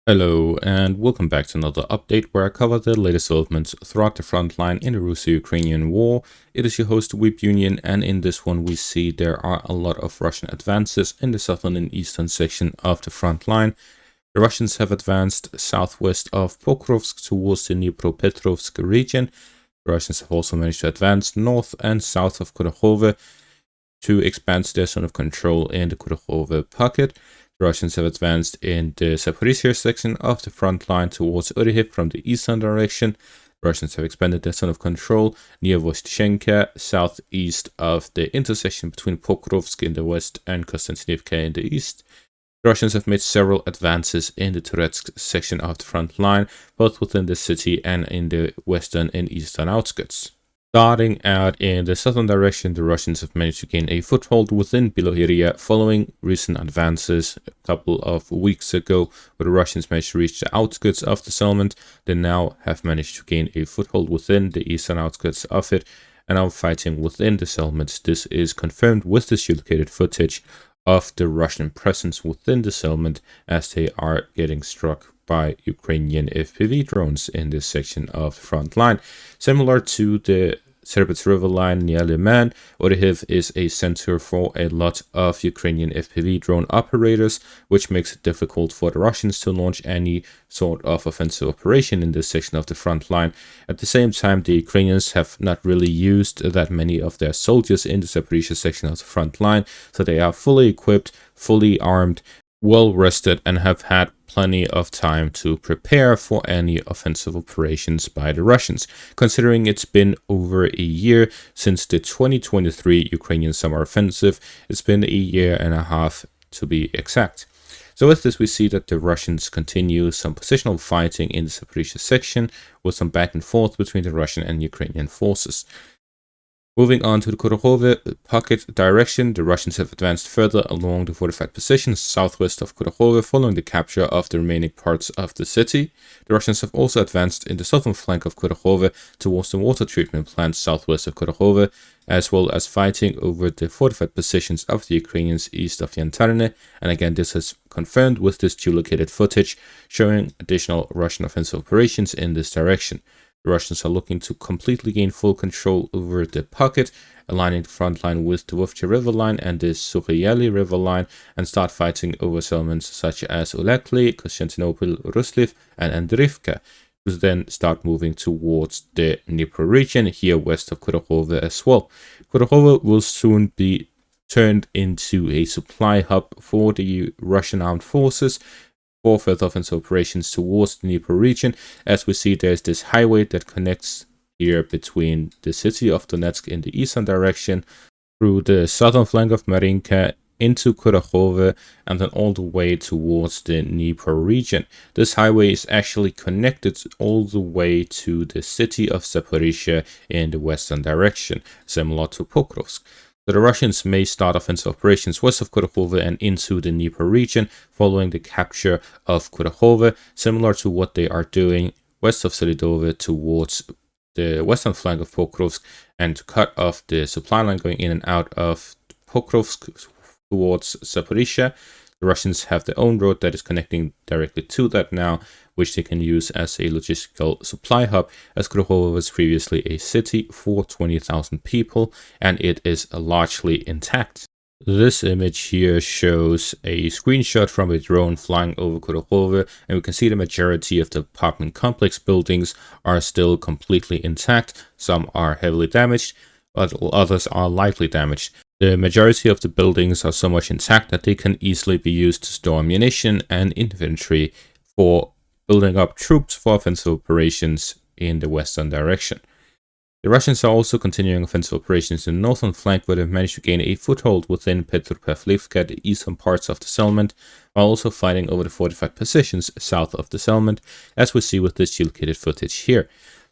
Hello and welcome back to another update where I cover the latest developments throughout the front line in the Russo-Ukrainian war. It is your host Weep Union, and in this one we see there are a lot of Russian advances in the southern and eastern section of the front line. The Russians have advanced southwest of Pokrovsk towards the Dnipropetrovsk region. The Russians have also managed to advance north and south of Kurakhove to expand their zone of control in the Kurakhove pocket. The Russians have advanced in the Zaporizhzhia section of the front line towards Orikhiv from the eastern direction. The Russians have expanded their zone of control near Vostchenka, southeast of the intersection between Pokrovsk in the west and Konstantinivka in the east. The Russians have made several advances in the Toretsk section of the front line, both within the city and in the western and eastern outskirts. Starting out in the southern direction, the Russians have managed to gain a foothold within Bilohirya following recent advances a couple of weeks ago, where the Russians managed to reach the outskirts of the settlement. They now have managed to gain a foothold within the eastern outskirts of it and are fighting within the settlements. This is confirmed with this geolocated footage of the Russian presence within the settlement as they are getting struck by Ukrainian FPV drones in this section of the front line. Similar to the Serbets River line near Liman, Orikhiv is a center for a lot of Ukrainian FPV drone operators, which makes it difficult for the Russians to launch any sort of offensive operation in this section of the front line. At the same time, the Ukrainians have not really used that many of their soldiers in the Zaporizhzhia section of the front line, so they are fully equipped, fully armed, well rested, and have had plenty of time to prepare for any offensive operations by the Russians, considering it's been over a year since the 2023 Ukrainian summer offensive. It's been a year and a half to be exact. So with this, we see that the Russians continue some positional fighting in the Zaporizhzhia section with some back and forth between the Russian and Ukrainian forces. Moving on to the Kurakhove pocket direction, the Russians have advanced further along the fortified positions southwest of Kurakhove following the capture of the remaining parts of the city. The Russians have also advanced in the southern flank of Kurakhove towards the water treatment plant southwest of Kurakhove, as well as fighting over the fortified positions of the Ukrainians east of Yantarne. And again, this is confirmed with this geolocated footage showing additional Russian offensive operations in this direction. The Russians are looking to completely gain full control over the pocket, aligning the front line with the Vovcha River line and the Sukhyali River line, and start fighting over settlements such as Ulekli, Konstantinopel, Rusliv, and Andrivka, to then start moving towards the Dnipro region, here west of Kurakhove as well. Kurakhove will soon be turned into a supply hub for the Russian armed forces, for further offensive operations towards the Dnipro region. As we see, there's this highway that connects here between the city of Donetsk in the eastern direction through the southern flank of Marinka into Kurakhove and then all the way towards the Dnipro region. This highway is actually connected all the way to the city of Zaporizhzhia in the western direction, similar to Pokrovsk. So the Russians may start offensive operations west of Kurakhove and into the Dnipro region following the capture of Kurakhove, similar to what they are doing west of Selidove towards the western flank of Pokrovsk, and to cut off the supply line going in and out of Pokrovsk towards Zaporizhzhia. The Russians have their own road that is connecting directly to that now, which they can use as a logistical supply hub, as Kurakhove was previously a city for 20,000 people, and it is largely intact. This image here shows a screenshot from a drone flying over Kurakhove, and we can see the majority of the apartment complex buildings are still completely intact. Some are heavily damaged, but others are lightly damaged. The majority of the buildings are so much intact that they can easily be used to store ammunition and infantry for building up troops for offensive operations in the western direction. The Russians are also continuing offensive operations in the northern flank, where they've managed to gain a foothold within Petropavlivka, the eastern parts of the settlement, while also fighting over the fortified positions south of the settlement, as we see with this geolocated footage here.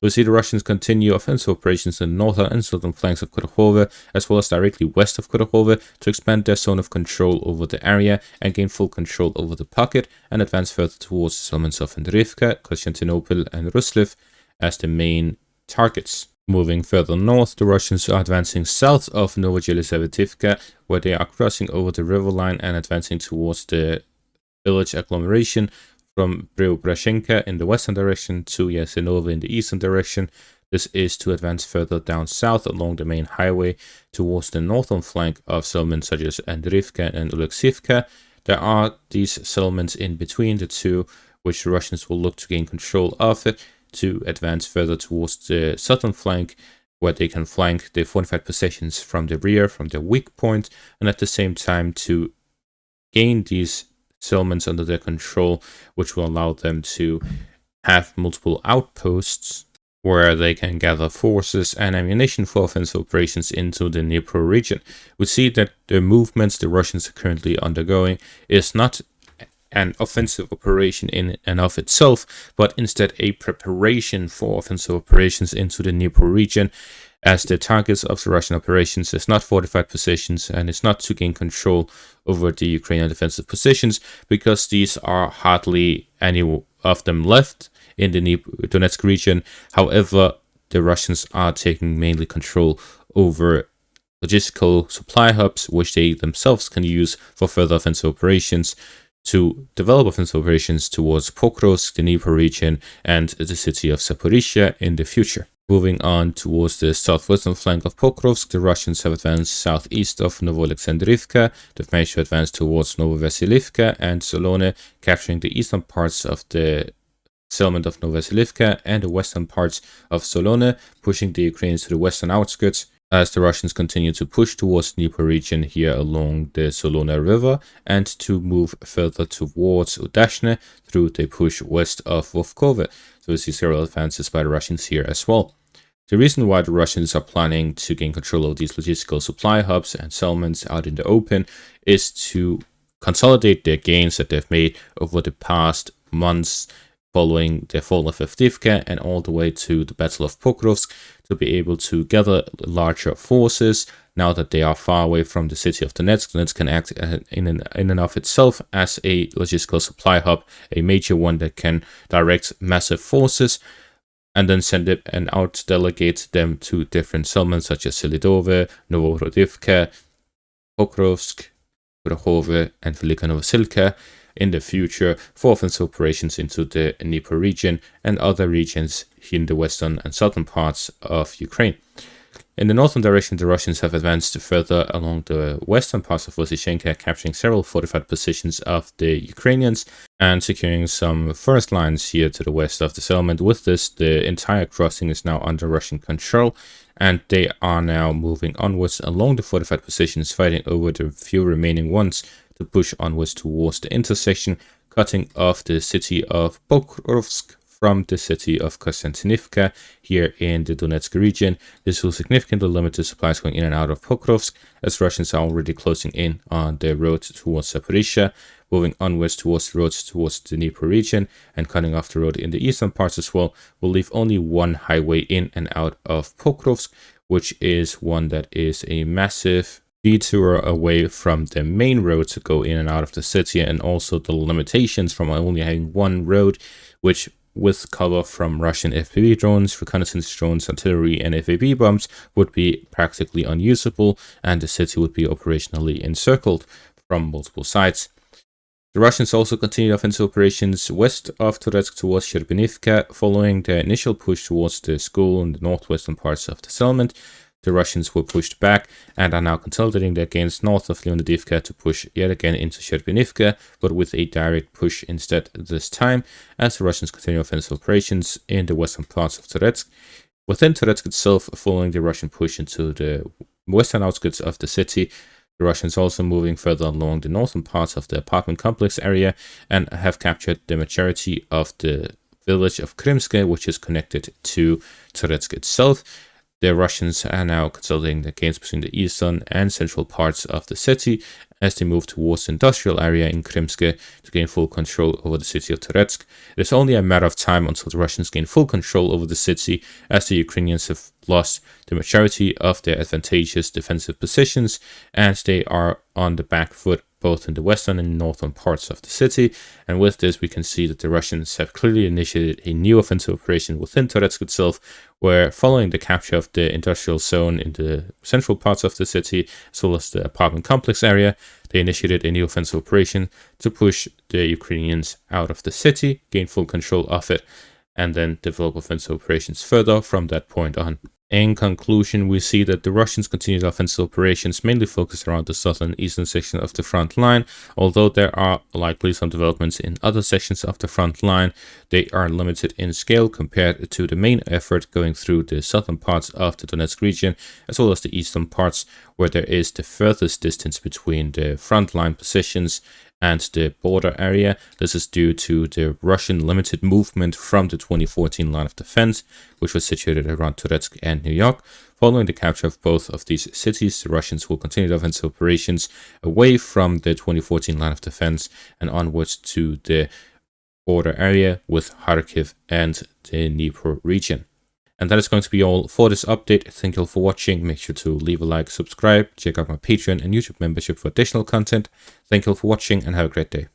We see the Russians continue offensive operations in the northern and southern flanks of Kurakhove, as well as directly west of Kurakhove, to expand their zone of control over the area and gain full control over the pocket, and advance further towards the settlements of Andrivka, Konstantinopel, and Rusliv as the main targets. Moving further north, the Russians are advancing south of Novoyelizavetivka, where they are crossing over the river line and advancing towards the village agglomeration from Preobrazhenka in the western direction to Yasenova in the eastern direction. This is to advance further down south along the main highway towards the northern flank of settlements such as Andrivka and Oleksivka. There are these settlements in between the two, which the Russians will look to gain control of it to advance further towards the southern flank, where they can flank the fortified positions from the rear, from their weak point, and at the same time to gain these settlements under their control, which will allow them to have multiple outposts where they can gather forces and ammunition for offensive operations into the Dnipro region. We see that the movements the Russians are currently undergoing is not an offensive operation in and of itself, but instead a preparation for offensive operations into the Dnipro region, as the targets of the Russian operations is not fortified positions and is not to gain control over the Ukrainian defensive positions, because these are hardly any of them left in the Donetsk region. However, the Russians are taking mainly control over logistical supply hubs, which they themselves can use for further offensive operations to develop offensive operations towards Pokrovsk, the Dnipro region, and the city of Zaporizhia in the future. Moving on towards the southwestern flank of Pokrovsk, the Russians have advanced southeast of Novoalexandrivka. They've managed to advance towards Novovasilivka and Solone, capturing the eastern parts of the settlement of Novovasilivka and the western parts of Solone, pushing the Ukrainians to the western outskirts, as the Russians continue to push towards the Dnipro region here along the Solona River, and to move further towards Udashne through the push west of Vovkove. So we see several advances by the Russians here as well. The reason why the Russians are planning to gain control of these logistical supply hubs and settlements out in the open is to consolidate their gains that they've made over the past months following the fall of Avdiivka and all the way to the Battle of Pokrovsk, to be able to gather larger forces now that they are far away from the city of Donetsk. Donetsk can act in and of itself as a logistical supply hub, a major one that can direct massive forces and then send it and out delegate them to different settlements such as Selidove, Novorodivka, Pokrovsk, Kurahove, and Velika Novosilka in the future for offensive operations into the Dnipro region and other regions in the western and southern parts of Ukraine. In the northern direction, the Russians have advanced further along the western parts of Lysychenka, capturing several fortified positions of the Ukrainians and securing some first lines here to the west of the settlement. With this, the entire crossing is now under Russian control, and they are now moving onwards along the fortified positions, fighting over the few remaining ones to push onwards towards the intersection, cutting off the city of Pokrovsk from the city of Konstantinivka here in the Donetsk region. This will significantly limit the supplies going in and out of Pokrovsk, as Russians are already closing in on the road towards Zaporizhia, moving onwards towards the roads towards the Dnipro region, and cutting off the road in the eastern parts as well, will leave only one highway in and out of Pokrovsk, which is one that is a massive detour away from the main road to go in and out of the city, and also the limitations from only having one road, which with cover from Russian FPV drones, reconnaissance drones, artillery, and FAB bombs would be practically unusable, and the city would be operationally encircled from multiple sides. The Russians also continued offensive operations west of Toretsk towards Shcherbinivka, following their initial push towards the school in the northwestern parts of the settlement. The Russians were pushed back and are now consolidating their gains north of Leonidivka to push yet again into Shcherbinivka, but with a direct push instead this time, as the Russians continue offensive operations in the western parts of Toretsk. Within Toretsk itself, following the Russian push into the western outskirts of the city, the Russians also moving further along the northern parts of the apartment complex area and have captured the majority of the village of Krymske, which is connected to Toretsk itself. The Russians are now consolidating the gains between the eastern and central parts of the city as they move towards the industrial area in Krymske to gain full control over the city of Toretsk. It is only a matter of time until the Russians gain full control over the city, as the Ukrainians have lost the majority of their advantageous defensive positions and they are on the back foot both in the western and northern parts of the city. And with this, we can see that the Russians have clearly initiated a new offensive operation within Toretsk itself, where following the capture of the industrial zone in the central parts of the city, as well as the apartment complex area, they initiated a new offensive operation to push the Ukrainians out of the city, gain full control of it, and then develop offensive operations further from that point on. In conclusion, we see that the Russians continued offensive operations mainly focused around the southern and eastern section of the front line. Although there are likely some developments in other sections of the front line, they are limited in scale compared to the main effort going through the southern parts of the Donetsk region, as well as the eastern parts, where there is the furthest distance between the front line positions and the border area. This is due to the Russian limited movement from the 2014 line of defense, which was situated around Toretsk and New York. Following the capture of both of these cities, the Russians will continue the offensive operations away from the 2014 line of defense and onwards to the border area with Kharkiv and the Dnipro region. And that is going to be all for this update. Thank you all for watching. Make sure to leave a like, subscribe, check out my Patreon and YouTube membership for additional content. Thank you all for watching and have a great day.